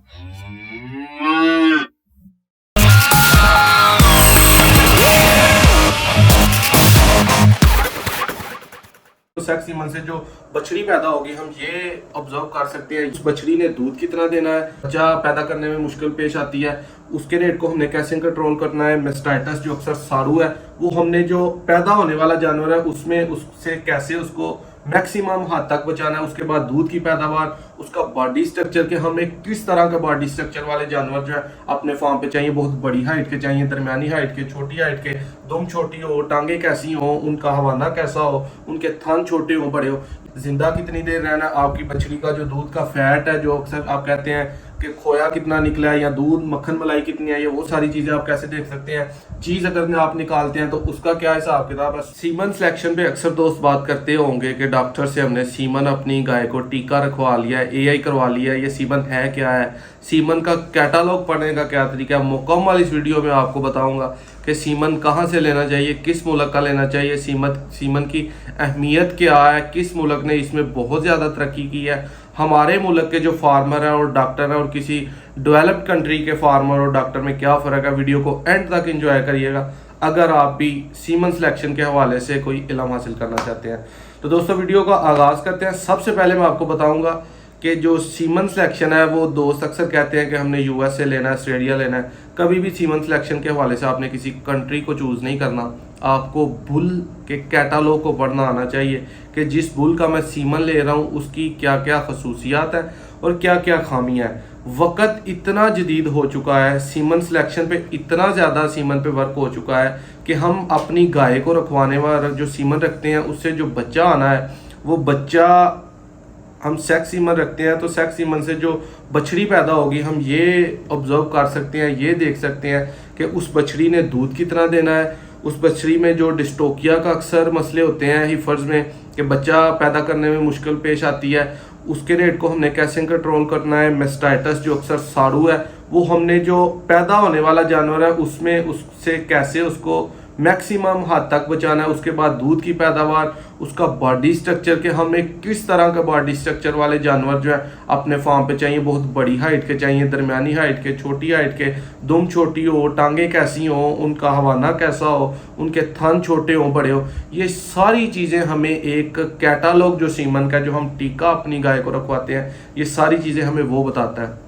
Sex semen से जो बछड़ी पैदा होगी हम ये ऑब्जर्व कर सकते हैं। उस बछड़ी ने दूध कितना देना है, बच्चा पैदा करने में मुश्किल पेश आती है, उसके रेट को हमने कैसे कंट्रोल करना है। मेस्टाइटिस जो अक्सर सारू है वो हमने जो पैदा होने वाला जानवर है उसमें उससे कैसे उसको मैक्सिमम हद तक बचाना है। उसके बाद दूध की पैदावार, उसका बॉडी स्ट्रक्चर के हमें किस तरह का बॉडी स्ट्रक्चर वाले जानवर जो है अपने फार्म पे चाहिए। बहुत बड़ी हाइट के चाहिए, दरमियानी हाइट के, छोटी हाइट के, दुम छोटी हो, टांगे कैसी हो, उनका हवाना कैसा हो, उनके थन छोटे हो बड़े हो, जिंदा कितनी देर रहना। आपकी बछड़ी का जो दूध का फैट है, जो अक्सर आप कहते हैं कि खोया कितना निकला है या दूध मक्खन मलाई कितनी है, ये वो सारी चीजें आप कैसे देख सकते हैं। चीज अगर आप निकालते हैं तो उसका क्या हिसाब किताब है। सीमन सिलेक्शन पे अक्सर दोस्त बात करते होंगे कि डॉक्टर से हमने सीमन अपनी गाय को टीका रखवा लिया है, एआई करवा लिया है, ये सीमन है क्या है, सीमन का कैटालॉग पढ़ने का क्या तरीका है। मुकम्मल इस वीडियो में आपको बताऊंगा कि सीमन कहाँ से लेना चाहिए, किस मुल्क का लेना चाहिए, सीमन की अहमियत क्या है, किस मुल्क ने इसमें बहुत ज़्यादा तरक्की की है, हमारे मुल्क के जो फार्मर हैं और डॉक्टर हैं और किसी डेवलप्ड कंट्री के फार्मर और डॉक्टर में क्या फ़र्क है। वीडियो को एंड तक एंजॉय करिएगा अगर आप भी सीमन सिलेक्शन के हवाले से कोई इल्म हासिल करना चाहते हैं। तो दोस्तों वीडियो का आगाज़ करते हैं। सबसे पहले मैं आपको बताऊंगा कि जो सीमन सिलेक्शन है वो दोस्त अक्सर कहते हैं कि हमने यूएस से लेना है, ऑस्ट्रेलिया लेना है। कभी भी सीमन सिलेक्शन के हवाले से आपने किसी कंट्री को चूज़ नहीं करना। आपको बुल के कैटालॉग को पढ़ना आना चाहिए कि जिस बुल का मैं सीमन ले रहा हूँ उसकी क्या क्या खसूसियात है और क्या क्या खामियाँ हैं। वक़्त इतना जदीद हो चुका है, सीमन सिलेक्शन पे इतना ज़्यादा सीमन पे वर्क हो चुका है कि हम अपनी गाय को रखवाने वाला जो सीमन रखते हैं उससे जो बच्चा आना है वो बच्चा हम सेक्स सीमन रखते हैं तो सेक्स सीमन से जो बछड़ी पैदा होगी हम ये ऑब्जर्व कर सकते हैं, ये देख सकते हैं कि उस बछड़ी ने दूध कितना देना है। उस बछड़ी में जो डिस्टोकिया का अक्सर मसले होते हैं हिफर्ज में कि बच्चा पैदा करने में मुश्किल पेश आती है, उसके रेट को हमने कैसे कंट्रोल करना है। मेस्टाइटिस जो अक्सर सारू है वो हमने जो पैदा होने वाला जानवर है उसमें उससे कैसे उसको मैक्सिमम हद तक बचाना है। उसके बाद दूध की पैदावार, उसका बॉडी स्ट्रक्चर के हमें किस तरह का बॉडी स्ट्रक्चर वाले जानवर जो है अपने फार्म पे चाहिए। बहुत बड़ी हाइट के चाहिए, दरमियानी हाइट के, छोटी हाइट के, दुम छोटी हो, टांगे कैसी हो, उनका हवाना कैसा हो, उनके थन छोटे हो बड़े हो, ये सारी चीज़ें हमें एक कैटालॉग जो सीमन का जो हम टीका अपनी गाय को रखवाते हैं ये सारी चीज़ें हमें वो बताता है।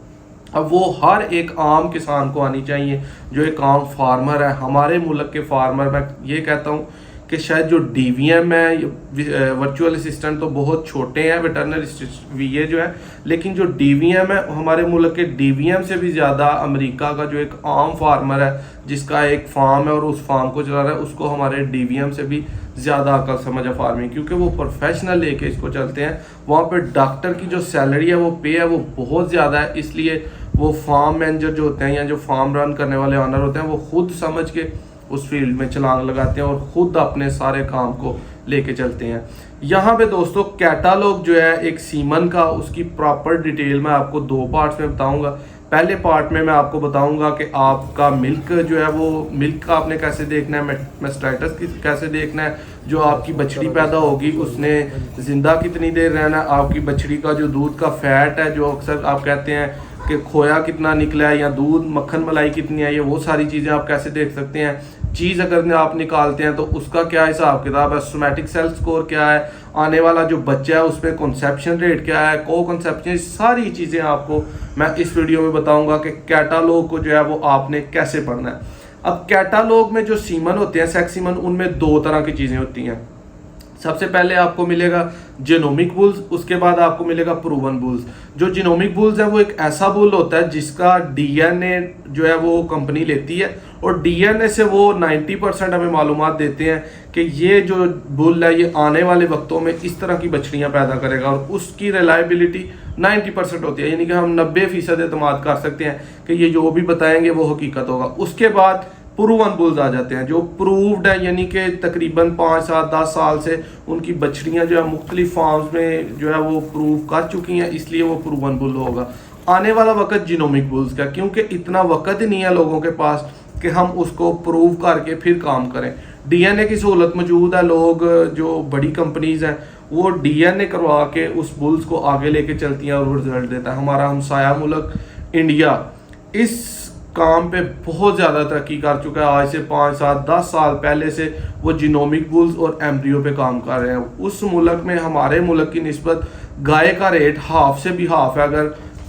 अब वो हर एक आम किसान को आनी चाहिए जो एक आम फार्मर है। हमारे मुल्क के फार्मर, मैं ये कहता हूँ कि शायद जो डीवीएम है, वर्चुअल असिस्टेंट तो बहुत छोटे हैं, वेटरनरी वीए जो है, लेकिन जो डीवीएम है हमारे मुल्क के डीवीएम से भी ज़्यादा अमेरिका का जो एक आम फार्मर है जिसका एक फार्म है और उस फार्म को चला रहा है उसको हमारे डीवीएम से भी ज़्यादा अकल समझ है फार्मिंग, क्योंकि वो प्रोफेशनल लेके इसको चलते हैं। वहाँ पे डॉक्टर की जो सैलरी है वो पे है वो बहुत ज़्यादा है, इसलिए वो फार्म मैनेजर जो होते हैं या जो फार्म रन करने वाले ऑनर होते हैं वो खुद समझ के उस फील्ड में छलांग लगाते हैं और ख़ुद अपने सारे काम को लेके चलते हैं। यहाँ पे दोस्तों कैटालॉग जो है एक सीमन का, उसकी प्रॉपर डिटेल मैं आपको दो पार्ट्स में बताऊंगा। पहले पार्ट में मैं आपको बताऊंगा कि आपका मिल्क जो है वो मिल्क का आपने कैसे देखना है, मेस्टाइटिस कैसे देखना है, जो आपकी बछड़ी पैदा होगी उसने ज़िंदा कितनी देर रहना है, आपकी बछड़ी का जो दूध का फैट है, जो अक्सर आप कहते हैं कि खोया कितना निकला है या दूध मक्खन मलाई कितनी है, ये वो सारी चीज़ें आप कैसे देख सकते हैं। चीज़ अगर आप निकालते हैं तो उसका क्या हिसाब किताब है, सोमैटिक सेल स्कोर क्या है, आने वाला जो बच्चा है उसमें कॉन्सेप्शन रेट क्या है, को कॉन्सेप्शन, सारी चीज़ें आपको मैं इस वीडियो में बताऊंगा कि कैटालॉग को जो है वो आपने कैसे पढ़ना है। अब कैटालॉग में जो सीमन होते हैं, सेक्स सीमन, उनमें दो तरह की चीज़ें होती हैं। सबसे पहले आपको मिलेगा जीनोमिक बुल्स, उसके बाद आपको मिलेगा प्रूवन बुल्स। जो जीनोमिक बुल्स है वो एक ऐसा बुल होता है जिसका डीएनए जो है वो कंपनी लेती है और डीएनए से वो 90% हमें मालूमात देते हैं कि ये जो बुल है ये आने वाले वक्तों में इस तरह की बछड़ियां पैदा करेगा और उसकी रिलायबिलिटी 90% होती है, यानी कि हम 90% एतमाद कर सकते हैं कि ये जो भी बताएंगे वो हकीकत होगा। उसके बाद प्रूवन बुल्स आ जाते हैं जो प्रूव्ड है, यानी कि तकरीबन 5 साल 10 साल से उनकी बछड़ियां जो है मुख्तलिफ फार्म्स में जो है वो प्रूव कर चुकी हैं, इसलिए वो प्रूवन बुल होगा। आने वाला वक्त जीनोमिक बुल्स का, क्योंकि इतना वक्त ही नहीं है लोगों के पास कि हम उसको प्रूव करके फिर काम करें। डीएनए की सहूलत मौजूद है, लोग जो बड़ी कंपनीज हैं वो डीएनए करवा के उस बुल्स को आगे लेके चलती हैं और वो रिजल्ट देता है। हमारा हमसाया मुल्क इंडिया इस काम पे बहुत ज़्यादा तरक्की कर चुका है। आज से 5 7 10 साल पहले से वो जीनोमिक बुल्स और एम्ब्रियो पे काम कर रहे हैं। उस मुल्क में हमारे मुल्क की निस्बत गाय का रेट हाफ से भी हाफ है, अगर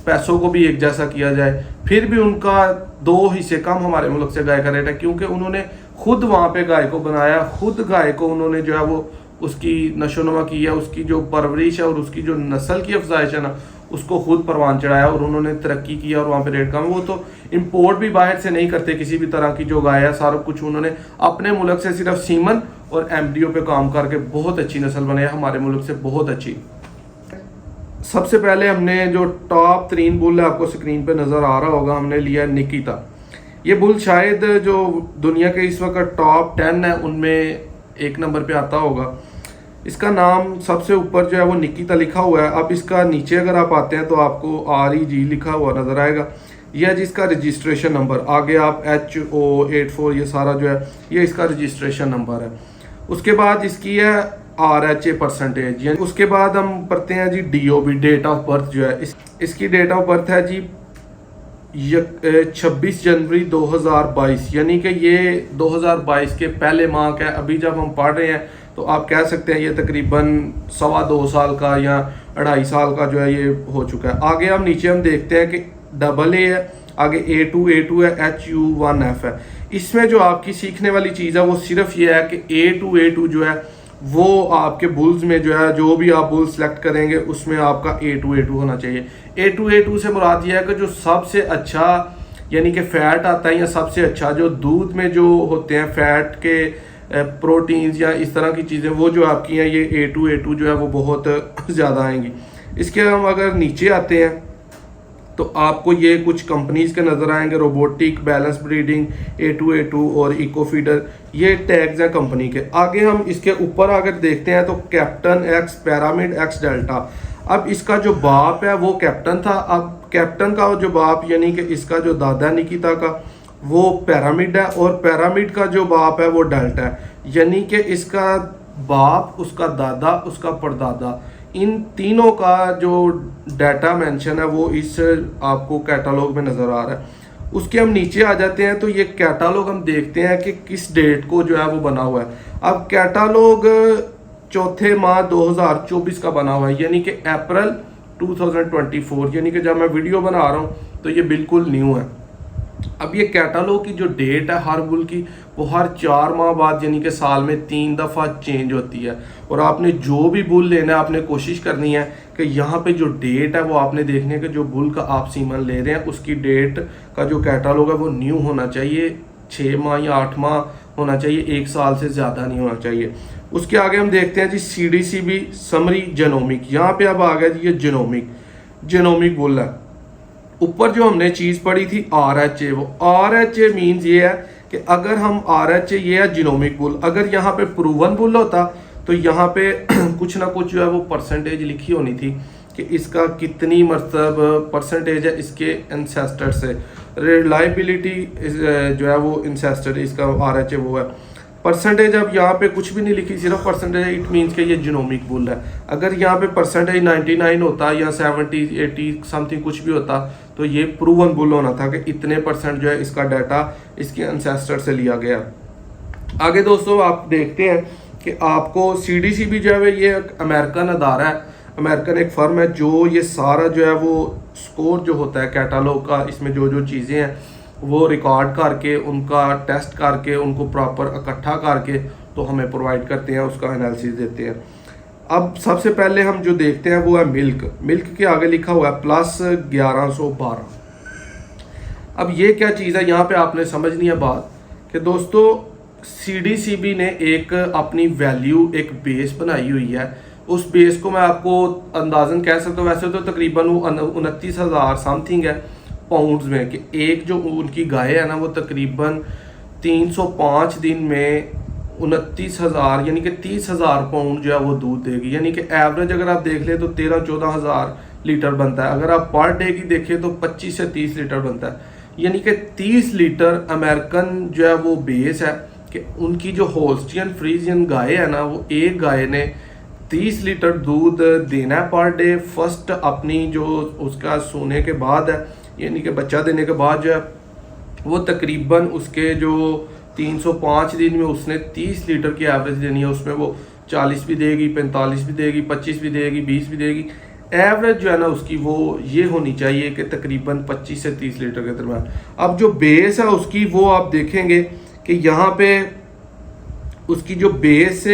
पैसों को भी एक जैसा किया जाए, फिर भी उनका 2 हिस्से कम हमारे मुल्क से गाय का रेट है, क्योंकि उन्होंने खुद वहाँ पे गाय को बनाया, खुद गाय को उन्होंने जो है वो उसकी नशोनुमा की है, उसकी जो परवरिश है और उसकी जो नस्ल की अफजाइश है ना, उसको खुद परवान चढ़ाया और उन्होंने तरक्की की और वहाँ पे रेट कम। वो तो इंपोर्ट भी बाहर से नहीं करते किसी भी तरह की जो गाय है, सारा कुछ उन्होंने अपने मुल्क से सिर्फ सीमन और एम्ब्रियो पे काम करके बहुत अच्छी नस्ल बनाई, हमारे मुल्क से बहुत अच्छी। सबसे पहले हमने जो टॉप 3 बुल है, आपको स्क्रीन पे नज़र आ रहा होगा, हमने लिया निकिता। ये बुल शायद जो दुनिया के इस वक्त टॉप 10 है उनमें 1 नंबर पे आता होगा। इसका नाम सबसे ऊपर जो है वो निकिता लिखा हुआ है। अब इसका नीचे अगर आप आते हैं तो आपको REG लिखा हुआ नज़र आएगा, यह जिसका रजिस्ट्रेशन नंबर, आगे आप HO84 ये सारा जो है ये इसका रजिस्ट्रेशन नंबर है। उसके बाद इसकी है RHA परसेंटेज, यानी उसके बाद हम पढ़ते हैं जी DOB डेट ऑफ बर्थ जो है इसकी डेट ऑफ बर्थ है जी 26 जनवरी 2022, यानी कि ये 2022 के पहले माह का है। अभी जब हम पढ़ रहे हैं तो आप कह सकते हैं ये तकरीबन 2.25 साल का या 2.5 साल का जो है ये हो चुका है। आगे हम नीचे हम देखते हैं कि AA है, आगे A2 है, HU1F है। इसमें जो आपकी सीखने वाली चीज़ है वो सिर्फ ये है कि A2 जो है वो आपके बुल्स में जो है, जो भी आप बुल सेलेक्ट करेंगे उसमें आपका A2 होना चाहिए। A2 से मुराद ये है कि जो सबसे अच्छा यानी कि फैट आता है, या सबसे अच्छा जो दूध में जो होते हैं फैट के प्रोटीन्स या इस तरह की चीज़ें, वो जो आपकी हैं ये A2 जो है वो बहुत ज़्यादा आएंगी। इसके हम अगर नीचे आते हैं तो आपको ये कुछ कंपनीज के नज़र आएंगे, रोबोटिक, बैलेंस ब्रीडिंग, A2 और इको फीडर, ये टैग्स हैं कंपनी के। आगे हम इसके ऊपर अगर देखते हैं तो captain x, pyramid x, delta. अब इसका जो बाप है वो कैप्टन था, अब कैप्टन का जो बाप यानी कि इसका जो दादा निकिता का वो पैरामिड है, और पैरामिड का जो बाप है वो डेल्टा है, यानी कि इसका बाप, उसका दादा, उसका परदादा, इन तीनों का जो डाटा मेंशन है वो इस आपको कैटलॉग में नज़र आ रहा है। उसके हम नीचे आ जाते हैं तो ये कैटलॉग हम देखते हैं कि किस डेट को जो है वो बना हुआ है। अब कैटलॉग 4 माह 2024 का बना हुआ है, यानी कि अप्रैल 2024, यानी कि जब मैं वीडियो बना रहा हूँ तो ये बिल्कुल न्यू है। अब ये कैटलॉग की जो डेट है हर बुल की वो हर 4 माह बाद यानी कि साल में 3 दफ़ा चेंज होती है। और आपने जो भी बुल लेना है आपने कोशिश करनी है कि यहाँ पे जो डेट है वो आपने देखने के जो बुल का आप सीमन ले रहे हैं उसकी डेट का जो कैटलॉग है वो न्यू होना चाहिए, 6 माह या 8 माह होना चाहिए, 1 साल से ज़्यादा नहीं होना चाहिए। उसके आगे हम देखते हैं जी CDCB समरी जेनोमिक। यहाँ पे अब आ गया जी ये जेनोमिक बुल है। ऊपर जो हमने चीज़ पढ़ी थी RHA, वो RHA मीन्स ये है कि अगर हम RHA ये है जीनोमिक बुल, अगर यहाँ पे प्रूवन बुल होता तो यहाँ पे कुछ ना कुछ जो है वो परसेंटेज लिखी होनी थी कि इसका कितनी मतलब परसेंटेज है इसके एंसेस्टर से, रिलायबिलिटी जो है वो एंसेस्टर इसका RHA वो है परसेंटेज। अब यहाँ पे कुछ भी नहीं लिखी, सिर्फ परसेंटेज, इट मीन्स कि ये जीनोमिक बुल है। अगर यहाँ पे परसेंटेज 99 होता या 70 80 समथिंग कुछ भी होता तो ये प्रूवन बुल होना था कि इतने परसेंट जो है इसका डाटा इसके एंसेस्टर से लिया गया। आगे दोस्तों आप देखते हैं कि आपको CDCB जो है ये एक अमेरिकन अदारा है, अमेरिकन एक फर्म है जो ये सारा जो है वो स्कोर जो होता है कैटलॉग का, इसमें जो जो चीज़ें हैं वो रिकॉर्ड करके उनका टेस्ट करके उनको प्रॉपर इकट्ठा करके तो हमें प्रोवाइड करते हैं, उसका एनालिसिस देते हैं। अब सबसे पहले हम जो देखते हैं वो है मिल्क के आगे लिखा हुआ है प्लस 1112। अब ये क्या चीज़ है, यहाँ पे आपने समझनी है बात कि दोस्तों CDCB ने एक अपनी वैल्यू, एक बेस बनाई हुई है। उस बेस को मैं आपको अंदाजन कह सकता हूँ, वैसे तो तकरीबन वो 29,000 समथिंग है पाउंड्स में, कि एक जो उनकी गाय है ना वो तकरीबन 305 दिन में 29,000 यानी कि 30,000 पाउंड जो है वो दूध देगी। यानी कि एवरेज अगर आप देख ले तो 13-14 हज़ार लीटर बनता है। अगर आप पर डे की देखें तो 25 से 30 लीटर बनता है। यानी कि 30 लीटर अमेरिकन जो है वो बेस है कि उनकी जो होल्स्टियन फ्रीजियन गाय है ना वो एक गाय ने 30 लीटर दूध देना है पर डे। फर्स्ट अपनी जो उसका सोने के बाद है यानी कि बच्चा देने के बाद जो है वो तकरीबन उसके जो 305 दिन में उसने 30 लीटर की एवरेज देनी है, उसमें वो 40 भी देगी, 45 भी देगी, 25 भी देगी, 20 भी देगी। एवरेज जो है ना उसकी वो ये होनी चाहिए कि तकरीबन 25 से 30 लीटर के दरम्यान। अब जो बेस है उसकी वो आप देखेंगे कि यहाँ पे उसकी जो बेस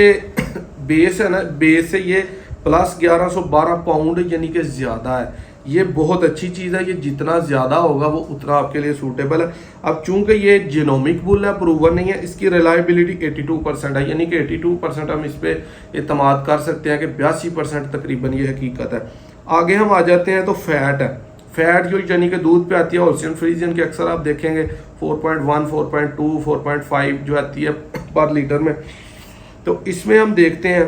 है ना, बेस से ये प्लस 1112 पाउंड यानी कि ज़्यादा है। ये बहुत अच्छी चीज़ है, ये जितना ज़्यादा होगा वो उतना आपके लिए सूटेबल है। अब चूंकि ये जीनोमिक बुल है, प्रूवन नहीं है, इसकी रिलायबिलिटी 82% है, यानी कि 82% हम इस पर एतमाद कर सकते हैं कि 82% तकरीबन ये हकीकत है। आगे हम आ जाते हैं तो फैट है। फैट जो यानी कि दूध पे आती है होल्स्टीन फ्रीजियन की अक्सर आप देखेंगे 4.1, 4.2, 4.5 जो आती है पर लीटर में। तो इसमें हम देखते हैं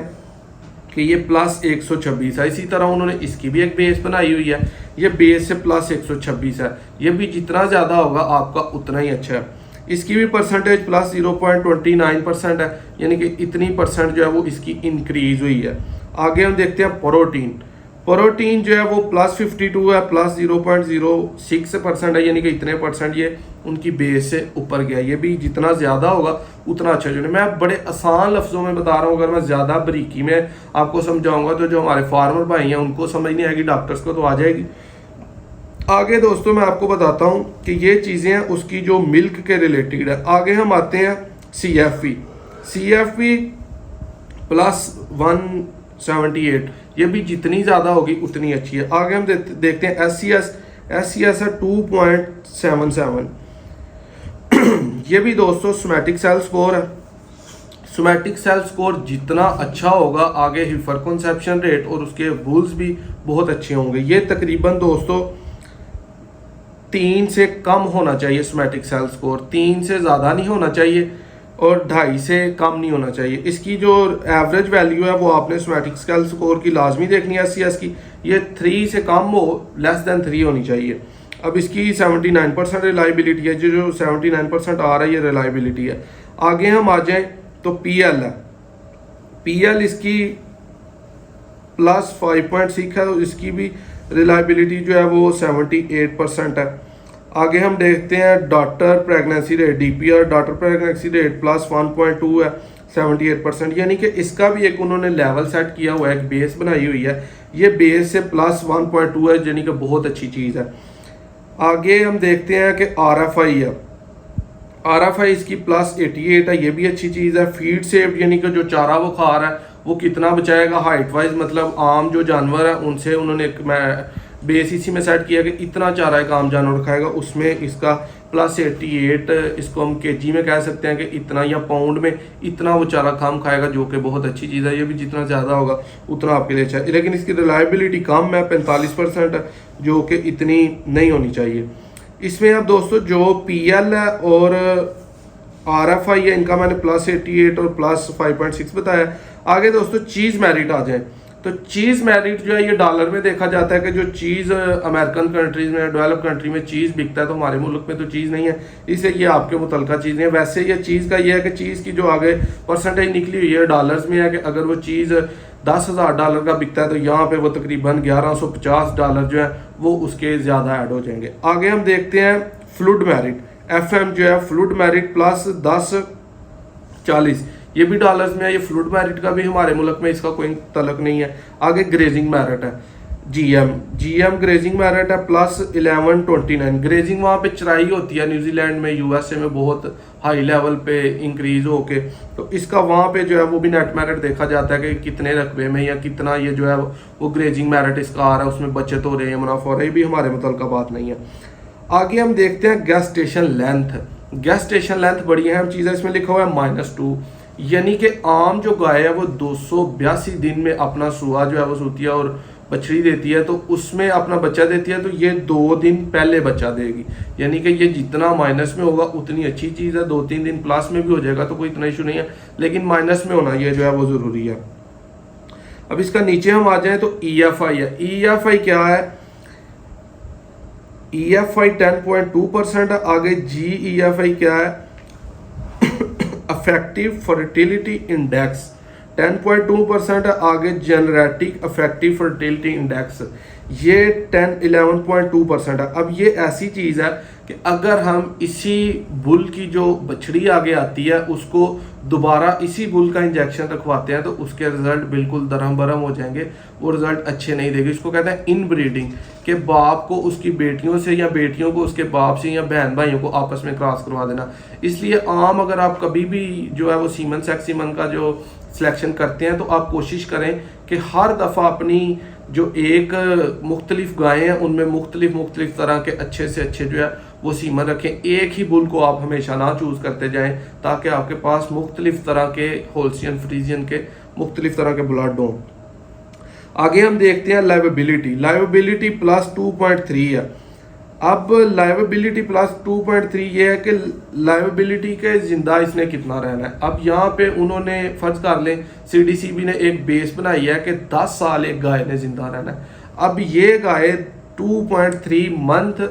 कि ये प्लस 126 है। इसी तरह उन्होंने इसकी भी एक बेस बनाई हुई है, ये बेस से प्लस 126 है। ये भी जितना ज़्यादा होगा आपका उतना ही अच्छा है। इसकी भी परसेंटेज प्लस 0.29% है, यानी कि इतनी परसेंट जो है वो इसकी इंक्रीज हुई है। आगे हम देखते हैं प्रोटीन। प्रोटीन जो है वो प्लस 52 है, प्लस 0.06% है, यानी कि इतने परसेंट ये उनकी बेस से ऊपर गया। ये भी जितना ज़्यादा होगा उतना अच्छा। जो मैं बड़े आसान लफ्ज़ों में बता रहा हूँ, अगर मैं ज़्यादा बारीकी में आपको समझाऊंगा तो जो हमारे फार्मर भाई हैं उनको समझ नहीं आएगी, डॉक्टर्स को तो आ जाएगी। आगे दोस्तों मैं आपको बताता हूँ कि ये चीज़ें हैं उसकी जो मिल्क के रिलेटेड है। आगे हम आते हैं CFP प्लस 178, ये भी जितनी ज़्यादा होगी उतनी अच्छी है। आगे हम देखते हैं SCS है 2.77। ये भी दोस्तों सोमैटिक सेल स्कोर है। सोमैटिक सेल स्कोर जितना अच्छा होगा आगे हिफर कंसेप्शन रेट और उसके बुल्स भी बहुत अच्छे होंगे। ये तकरीबन दोस्तों 3 से कम होना चाहिए सोमैटिक सेल स्कोर, 3 से ज़्यादा नहीं होना चाहिए और 2.5 से कम नहीं होना चाहिए। इसकी जो एवरेज वैल्यू है वो आपने सोमैटिक सेल स्कोर की लाजमी देखनी है। SCS की ये 3 से कम हो, लेस देन 3 होनी चाहिए। अब इसकी 79% रिलायबिलिटी है, जो 79% आ रहा है ये रिलायबिलिटी है। आगे हम आ जाएं तो PL है। PL इसकी प्लस 5.6 है, इसकी भी रिलायबिलिटी जो है वो 78% है। आगे हम देखते हैं daughter pregnancy rate, DPR daughter pregnancy rate plus 1.2 है, 78%, यानी कि इसका भी एक उन्होंने लेवल सेट किया हुआ है, एक बेस बनाई हुई है। ये बेस से प्लस 1.2 है, यानी कि बहुत अच्छी चीज़ है। आगे हम देखते हैं कि RFI है। RFI इसकी प्लस 88 है, ये भी अच्छी चीज़ है। फीड सेव यानी कि जो चारा वो खा रहा है वो कितना बचाएगा हाइट वाइज, मतलब आम जो जानवर है उनसे उन्होंने बेस इसी में सेट किया कि इतना चारा एक आम जानवर खाएगा, उसमें इसका प्लस 88, इसको हम kg में कह सकते हैं कि इतना, या पाउंड में इतना वो चारा कम खाएगा, जो कि बहुत अच्छी चीज़ है। ये भी जितना ज़्यादा होगा उतना आपके लिए अच्छा है। लेकिन इसकी रिलायबिलिटी कम है, 45% है, जो कि इतनी नहीं होनी चाहिए। इसमें अब दोस्तों जो PL है और RFI है, इनका मैंने प्लस 88 और प्लस 5.6 बताया। आगे दोस्तों चीज़ मेरिट आ जाए तो चीज़ मेरिट जो है ये डॉलर में देखा जाता है कि जो चीज़ अमेरिकन कंट्रीज़ में, डेवलप कंट्री में चीज़ बिकता है, तो हमारे मुल्क में तो चीज़ नहीं है, इसलिए ये आपके मुतलका चीज़ें हैं। वैसे ये चीज़ का ये है कि चीज़ की जो आगे परसेंटेज निकली हुई है डॉलर्स में है कि अगर वो चीज़ $10,000 का बिकता है तो यहाँ पे वो तकरीबन $1150 जो है वो उसके ज़्यादा ऐड हो जाएंगे। आगे हम देखते हैं फ्लूड मेरिट, FM जो है फ्लूड मेरिट प्लस 1040, ये भी डॉलर्स में है। ये फ्लूड मेरिट का भी हमारे मुल्क में इसका कोई तलक नहीं है। आगे ग्रेजिंग मेरिट है, GM ग्रेजिंग मेरिट है प्लस 1129। ग्रेजिंग वहाँ पे चराई होती है न्यूजीलैंड में, USA में बहुत हाई लेवल पे इंक्रीज होके, तो इसका वहाँ पे जो है वो भी नेट मेरिट देखा जाता है कि कितने रकबे में या कितना ये जो है वो ग्रेजिंग मेरिट इसका आ रहा है, उसमें बचत हो रही है, मुनाफा हो रहा है। ये भी हमारे मुतलका बात नहीं है। आगे हम देखते हैं gas station length. Gas station length बड़ी अहम चीज़ है, इसमें लिखा हुआ है -2, यानी कि आम जो गाय है वो 282 दिन में अपना सुआ जो है वो सूती है और बछड़ी देती है, तो उसमें अपना बच्चा देती है, तो ये 2 दिन पहले बच्चा देगी। यानी कि ये जितना माइनस में होगा उतनी अच्छी चीज़ है। 2-3 दिन प्लस में भी हो जाएगा तो कोई इतना इशू नहीं है, लेकिन माइनस में होना ये जो है वो ज़रूरी है। अब इसका नीचे हम आ जाएं तो EFI है। EFI क्या है? EFI 10.2% है। आगे GEFI क्या है? अफेक्टिव फर्टिलिटी इंडेक्स 10.2% है। आगे जेनेटिक अफेक्टिव फर्टिलिटी इंडेक्स, ये 11.2% है। अब ये ऐसी चीज़ है कि अगर हम इसी बुल की जो बछड़ी आगे आती है उसको दोबारा इसी बुल का इंजेक्शन रखवाते हैं तो उसके रिजल्ट बिल्कुल दरहम बरहम हो जाएंगे, वो रिजल्ट अच्छे नहीं देंगे। इसको कहते हैं इनब्रीडिंग, कि बाप को उसकी बेटियों से या बेटियों को उसके बाप से या बहन भाइयों को आपस में क्रॉस करवा देना। इसलिए आम अगर आप कभी भी जो है वो सीमन सेक्स सीमन का जो सिलेक्शन करते हैं तो आप कोशिश करें कि हर दफ़ा अपनी जो एक मुख्तलिफ गायें हैं उनमें मुख्तलिफ तरह के अच्छे से अच्छे जो है वो सीमन रखें। एक ही बुल को आप हमेशा ना चूज़ करते जाएं ताकि आपके पास मुख्तलिफ तरह के होल्सियन फ्रीजियन के मुख्तलिफ तरह के ब्लड हों। आगे हम देखते हैं लाइवेबिलिटी प्लस 2.3 है। अब लाइवेबिलिटी प्लस 2.3 ये है कि लाइवेबिलिटी के जिंदा इसने कितना रहना है। अब यहाँ पे उन्होंने फर्ज कर लें सीडीसीबी ने एक बेस बनाई है कि 10 साल एक गाय ने जिंदा रहना है। अब ये गाय 2.3 मंथ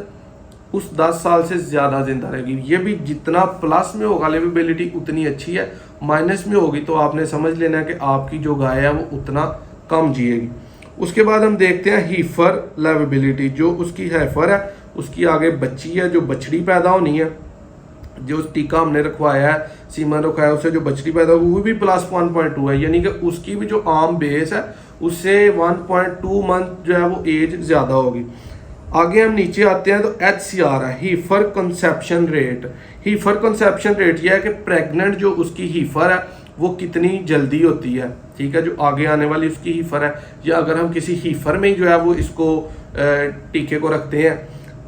उस 10 साल से ज़्यादा जिंदा रहेगी। ये भी जितना प्लस में होगा लाइवेबिलिटी उतनी अच्छी है, माइनस में होगी तो आपने समझ लेना है कि आपकी जो गाय है वो उतना कम जिएगी। उसके बाद हम देखते हैं हीफर लाइवेबिलिटी, जो उसकी हैफर है उसकी आगे बच्ची है, जो बछड़ी पैदा होनी है, जो टीका हमने रखवाया है सीमन रखवाया उससे जो बछड़ी पैदा होगी वो भी प्लस 1.2 है, यानी कि उसकी भी जो आम बेस है उससे 1.2 मंथ जो है वो एज ज़्यादा होगी। आगे हम नीचे आते हैं तो HCR है, हीफर कंसेप्शन रेट। हीफर कंसेप्शन रेट यह है कि प्रेग्नेंट जो उसकी हीफर है वो कितनी जल्दी होती है, ठीक है, जो आगे आने वाली उसकी हीफर है, या अगर हम किसी हीफर में जो है वो इसको टीके को रखते हैं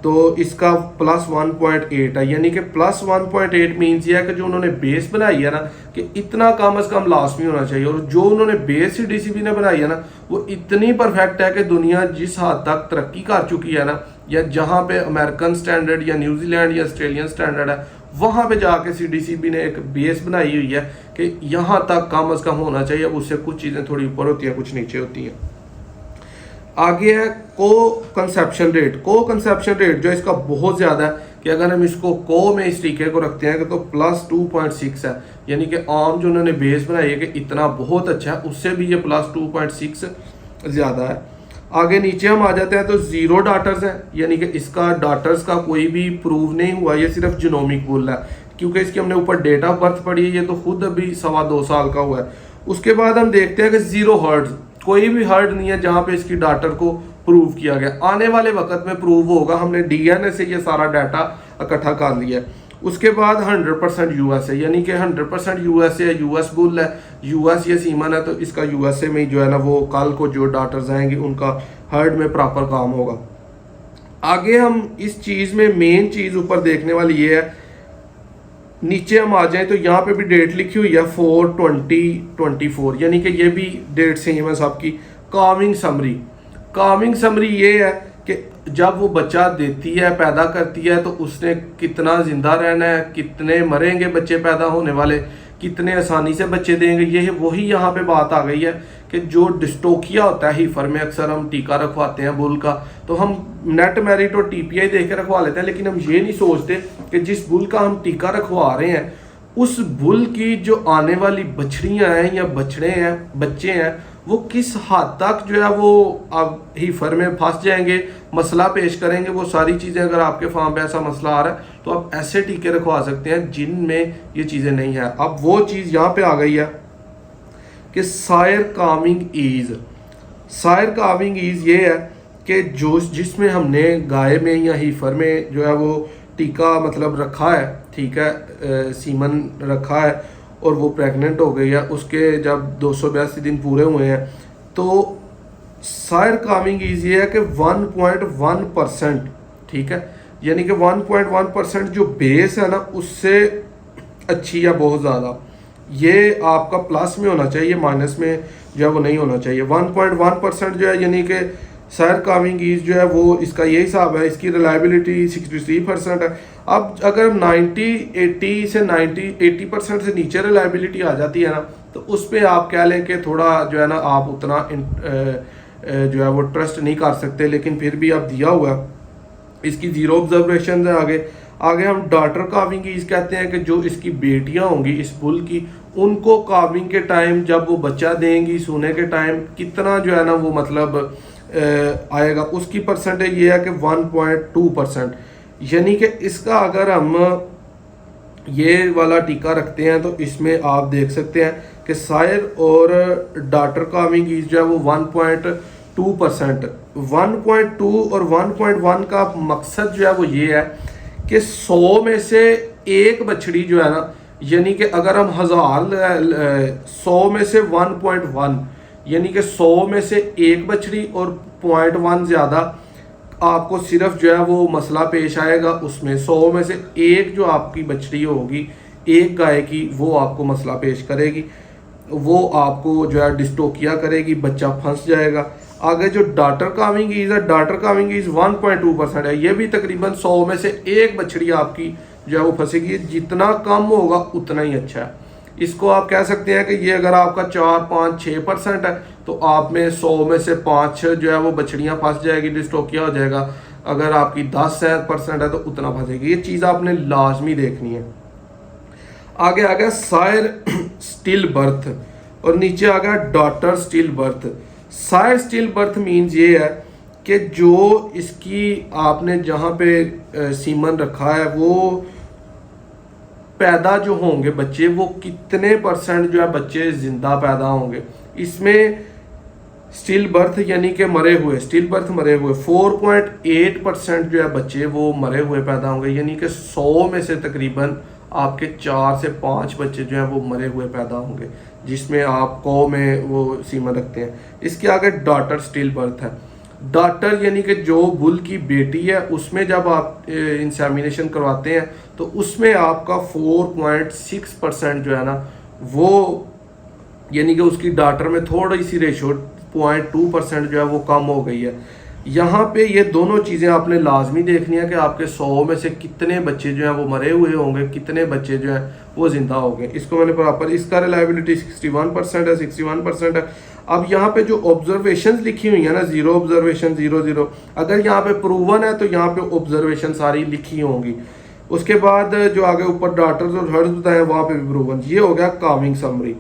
तो इसका प्लस 1.8 है। यानी कि प्लस 1.8 मीन्स ये है कि जो उन्होंने बेस बनाई है ना कि इतना कम से कम लाजमी होना चाहिए, और जो उन्होंने बेस डीसीबी ने बनाई है ना वो इतनी परफेक्ट है कि दुनिया जिस हद तक तरक्की कर चुकी है ना, या जहाँ पे अमेरिकन स्टैंडर्ड या न्यूजीलैंड या ऑस्ट्रेलियन स्टैंडर्ड है वहाँ पे जाके सीडीसीबी ने एक बेस बनाई हुई है कि यहाँ तक कम से कम होना चाहिए, उससे कुछ चीज़ें थोड़ी ऊपर होती हैं कुछ नीचे होती हैं। आगे है को कंसेप्शन रेट जो इसका बहुत ज़्यादा है कि अगर हम इसको को में इस टीके को रखते हैं तो प्लस 2.6 है, यानी कि आम जो उन्होंने बेस बनाई है कि इतना बहुत अच्छा है उससे भी ये प्लस 2.6 ज़्यादा है। आगे नीचे हम आ जाते हैं तो जीरो डाटर्स है, यानी कि इसका डाटर्स का कोई भी प्रूव नहीं हुआ, ये सिर्फ जीनोमिक बुल है क्योंकि इसके हमने ऊपर डेट ऑफ बर्थ पढ़ी है, ये तो खुद अभी 2.25 साल का हुआ है। उसके बाद हम देखते हैं कि जीरो हर्ट्ज, कोई भी हर्ट नहीं है जहां पे इसकी डाटर को प्रूव किया गया। आने वाले वक्त में प्रूव होगा, हमने डीएनए से ये सारा डाटा इकट्ठा कर लिया है। उसके बाद 100% यूएस है, यानी कि 100% यूएस है, यूएस बुल है, यूएस ये सीमन है तो इसका यूएसए में जो है ना वो कल को जो डाटर्स आएंगे उनका हर्ड में प्रॉपर काम होगा। आगे हम इस चीज़ में मेन चीज़ ऊपर देखने वाली ये है, नीचे हम आ जाएं तो यहाँ पे भी डेट लिखी हुई है 4/20/24, यानी कि ये भी डेट सेम है सबकी। कामिंग समरी ये है कि जब वो बच्चा देती है पैदा करती है तो उसने कितना जिंदा रहना है, कितने मरेंगे बच्चे पैदा होने वाले, कितने आसानी से बच्चे देंगे, ये वही यहाँ पे बात आ गई है कि जो डिस्टोकिया होता है हीफर में अक्सर हम टीका रखवाते हैं बुल का, तो हम नेट मेरिट और टीपीआई देख के रखवा लेते हैं, लेकिन हम ये नहीं सोचते कि जिस बुल का हम टीका रखवा रहे हैं उस बुल की जो आने वाली बछड़ियाँ हैं या बच्चे हैं वो किस हद तक जो है वो अब हीफर में फंस जाएंगे, मसला पेश करेंगे। वो सारी चीज़ें अगर आपके फार्म पे ऐसा मसला आ रहा है तो आप ऐसे टीके रखवा सकते हैं जिनमें ये चीज़ें नहीं है। अब वो चीज़ यहाँ पे आ गई है कि सायर कामिंग ईज ये है कि जो जिसमें हमने गाय में या हीफर में जो है वो टीका मतलब रखा है, ठीक है, सीमन रखा है और वो प्रेग्नेंट हो गई है, उसके जब 282 दिन पूरे हुए हैं तो सायर कामिंग ईज ये है कि 1.1%, ठीक है, यानी कि 1.1% जो बेस है ना उससे अच्छी है बहुत ज़्यादा। ये आपका प्लस में होना चाहिए, माइनस में जो है वो नहीं होना चाहिए। 1.1% जो है यानी कि सायर कामिंग ईज जो है वो इसका यही हिसाब है। इसकी रिलायबिलिटी 63% है। अब अगर 80% से नीचे रिलायबिलिटी आ जाती है ना तो उस पर आप कह लें कि थोड़ा जो है ना आप उतना जो है वो ट्रस्ट नहीं कर सकते, लेकिन फिर भी आप दिया हुआ है। इसकी जीरो ऑब्जर्वेशन है। आगे आगे हम डॉटर काविंग ईज कहते हैं कि जो इसकी बेटियां होंगी इस बुल की, उनको काविंग के टाइम जब वो बच्चा देंगी सोने के टाइम कितना जो है ना वो मतलब आएगा, उसकी परसेंटेज ये है कि 1.2%। यानी कि इसका अगर हम ये वाला टीका रखते हैं तो इसमें आप देख सकते हैं कि सायर और डॉटर काविंग ईज जो है वो 1.2%। 1.2 और 1.1 का मकसद जो है वो ये है कि 100 में से एक बछड़ी जो है ना, यानी कि अगर हम 100 में से 1.1, यानी कि 100 में से एक बछड़ी और 0.1 ज़्यादा आपको सिर्फ जो है वो मसला पेश आएगा उसमें। 100 में से एक जो आपकी बछड़ी होगी एक गाय की, वो आपको मसला पेश करेगी, वो आपको जो है डिस्टोकिया करेगी, बच्चा फंस जाएगा। आगे जो डॉटर काविंग ईज है, डॉटर काविंग ईज 1.2% है। ये भी तकरीबन 100 में से एक बछड़ी आपकी जो है वो फंसेगी। जितना कम होगा उतना ही अच्छा है। इसको आप कह सकते हैं कि ये अगर आपका 4, 5, 6% है तो आप में 100 में से 5 जो है वो बछड़ियाँ फंस जाएगी, डिस्टोकिया हो जाएगा। अगर आपकी 10% है तो उतना फंसेगी। ये चीज़ आपने लाजमी देखनी है। आगे आ गया सायर स्टिल बर्थ और नीचे आ गया daughter still birth. Sire still birth means ये है कि जो इसकी आपने जहाँ पे सीमन रखा है वो पैदा जो होंगे बच्चे, वो कितने % जो है बच्चे जिंदा पैदा होंगे। इसमें स्टिल बर्थ यानी कि मरे हुए, स्टिल बर्थ मरे हुए 4.8% जो है बच्चे वो मरे हुए पैदा होंगे। यानी कि 100 में से तकरीबन आपके 4 से 5 बच्चे जो हैं वो मरे हुए पैदा होंगे, जिसमें आप कौ में वो सीमन रखते हैं। इसके आगे डॉटर स्टिल बर्थ है। डॉटर यानी कि जो बुल की बेटी है, उसमें जब आप इंसेमिनेशन करवाते हैं तो उसमें आपका 4.6% जो है ना वो, यानी कि उसकी डॉटर में थोड़ी सी रेशो 0.2% जो है वो कम हो गई है। यहाँ पे ये दोनों चीज़ें आपने लाजमी देखनी है कि आपके 100 में से कितने बच्चे जो हैं वो मरे हुए होंगे, कितने बच्चे जो हैं वो जिंदा होंगे। इसको मैंने प्रॉपर, इसका रिलायबिलिटी 61% है, 61% है। अब यहाँ पे जो ऑब्जर्वेशन लिखी हुई है ना, 0 ऑब्जर्वेशन 0, अगर यहाँ पे प्रूवन है तो यहाँ पे ऑब्जर्वेशन सारी लिखी होंगी। उसके बाद जो आगे ऊपर डॉटर्स और हर्ड्स बताए वहाँ पे भी प्रूवन। ये हो गया काविंग समरी।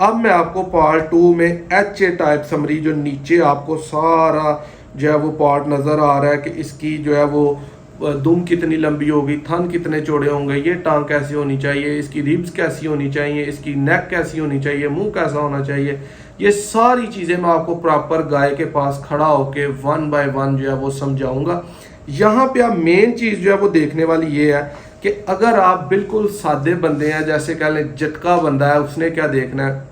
अब मैं आपको पार्ट 2 में HA टाइप समरी, जो नीचे आपको सारा जो है वो पार्ट नज़र आ रहा है कि इसकी जो है वो दुम कितनी लंबी होगी, थन कितने चौड़े होंगे, ये टांग कैसी होनी चाहिए, इसकी रिब्स कैसी होनी चाहिए, इसकी नेक कैसी होनी चाहिए, मुंह कैसा होना चाहिए, ये सारी चीज़ें मैं आपको प्रॉपर गाय के पास खड़ा होके 1 बाय 1 जो है वो समझाऊंगा। यहाँ पे आप मेन चीज़ जो है वो देखने वाली ये है कि अगर आप बिल्कुल सादे बंदे हैं, जैसे कह लें झटका बंदा है, उसने क्या देखना है,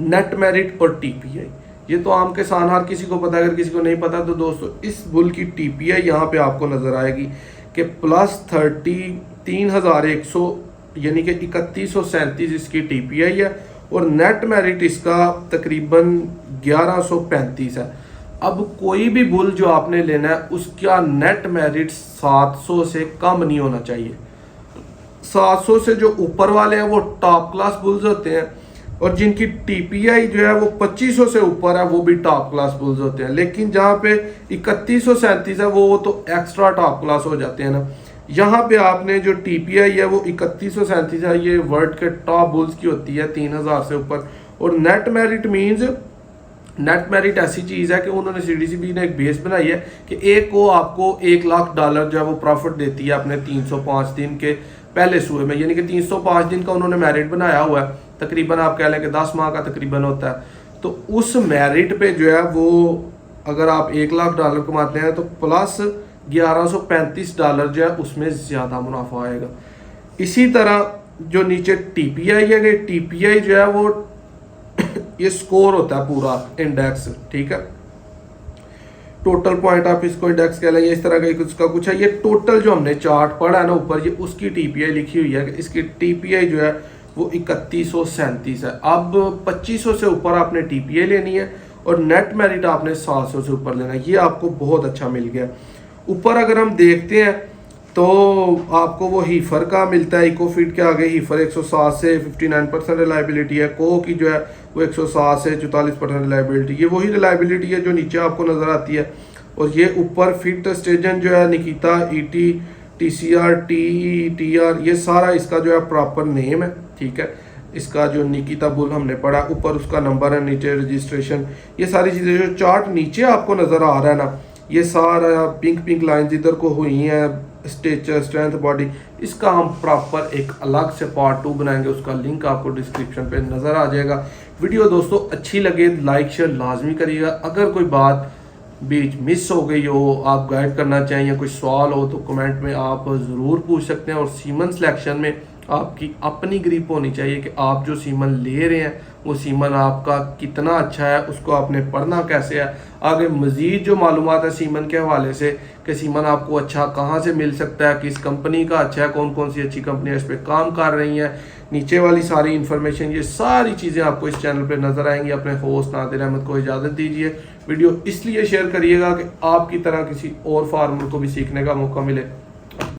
नेट मेरिट और TPI। ये तो आम किसान हर किसी को पता है। अगर किसी को नहीं पता तो दोस्तों इस बुल की TPI यहाँ पे आपको नजर आएगी कि +30 3100 यानी कि 3137 इसकी TPI है और नेट मेरिट इसका तकरीबन 1135 है। अब कोई भी बुल जो आपने लेना है उसका नेट मेरिट 700 से कम नहीं होना चाहिए। 700 से जो ऊपर वाले हैं वो टॉप क्लास बुल्स होते हैं और जिनकी TPI जो है वो 2500 से ऊपर है वो भी टॉप क्लास बुल्स होते हैं। लेकिन जहाँ पे 3137 है वो तो एक्स्ट्रा टॉप क्लास हो जाते हैं ना। यहाँ पे आपने जो TPI है वो 3137 है, ये वर्ल्ड के टॉप बुल्स की होती है 3000 से ऊपर। और net merit means, net merit ऐसी चीज़ है कि उन्होंने CDCB ने एक बेस बनाई है कि एक को आपको $1 लाख जो है वो प्रॉफिट देती है अपने 305 दिन के पहले सूए में। यानी कि 305 दिन का उन्होंने मेरिट बनाया हुआ है, तकरीबन आप कह लें कि 10 माह का तकरीबन होता है। तो उस मेरिट पे जो है वो अगर आप $1 लाख कमाते हैं तो प्लस $1135 जो है उसमें ज़्यादा मुनाफा आएगा। इसी तरह जो नीचे TPI है कि TPI जो है वो ये स्कोर होता है पूरा इंडेक्स, ठीक है, टोटल पॉइंट आप इसको इंडेक्स कह लें, इस तरह का उसका कुछ है। ये टोटल जो हमने चार्ट पढ़ा है ना ऊपर, ये उसकी TPI लिखी हुई है कि इसकी TPI जो है वो 3137 है। अब 2500 से ऊपर आपने TPI लेनी है और नेट मेरिट आपने 700 से ऊपर लेना है। ये आपको बहुत अच्छा मिल गया। ऊपर अगर हम देखते हैं तो आपको वो हीफर का मिलता है, इकोफिट के आगे हीफर 107 से 59% रिलायबिलिटी है, को की जो है वो 107 से 44% रिलायबिलिटी। ये वही रिलायबिलिटी है जो नीचे आपको नज़र आती है। और ये ऊपर फिट स्टेजन जो है निकिता ET TCR TR ये सारा इसका जो है प्रॉपर नेम है, ठीक है। इसका जो निकिता बुल हमने पढ़ा, ऊपर उसका नंबर है, नीचे रजिस्ट्रेशन, ये सारी चीज़ें जो चार्ट नीचे आपको नज़र आ रहा है ना, ये सारा पिंक लाइंस इधर को हुई हैं, स्टेचर, स्ट्रेंथ, बॉडी, इसका हम प्रॉपर एक अलग से पार्ट 2 बनाएंगे, उसका लिंक आपको डिस्क्रिप्शन पे नज़र आ जाएगा। वीडियो दोस्तों अच्छी लगे लाइक शेयर लाजमी करिएगा। अगर कोई बात बीच मिस हो गई हो, आप गाइड करना चाहें या कोई सवाल हो तो कमेंट में आप ज़रूर पूछ सकते हैं। और सीमन सिलेक्शन में आपकी अपनी ग्रिप होनी चाहिए कि आप जो सीमन ले रहे हैं वो सीमन आपका कितना अच्छा है, उसको आपने पढ़ना कैसे है। आगे मज़ीद जो मालूमात है सीमन के हवाले से कि सीमन आपको अच्छा कहाँ से मिल सकता है, किस कंपनी का अच्छा है, कौन कौन सी अच्छी कंपनियाँ इस पर काम कर रही हैं, नीचे वाली सारी इन्फॉर्मेशन, ये सारी चीज़ें आपको इस चैनल पे नज़र आएंगी। अपने होस्ट नादिर अहमद को इजाज़त दीजिए। वीडियो इसलिए शेयर करिएगा कि आपकी तरह किसी और फार्मर को भी सीखने का मौका मिले।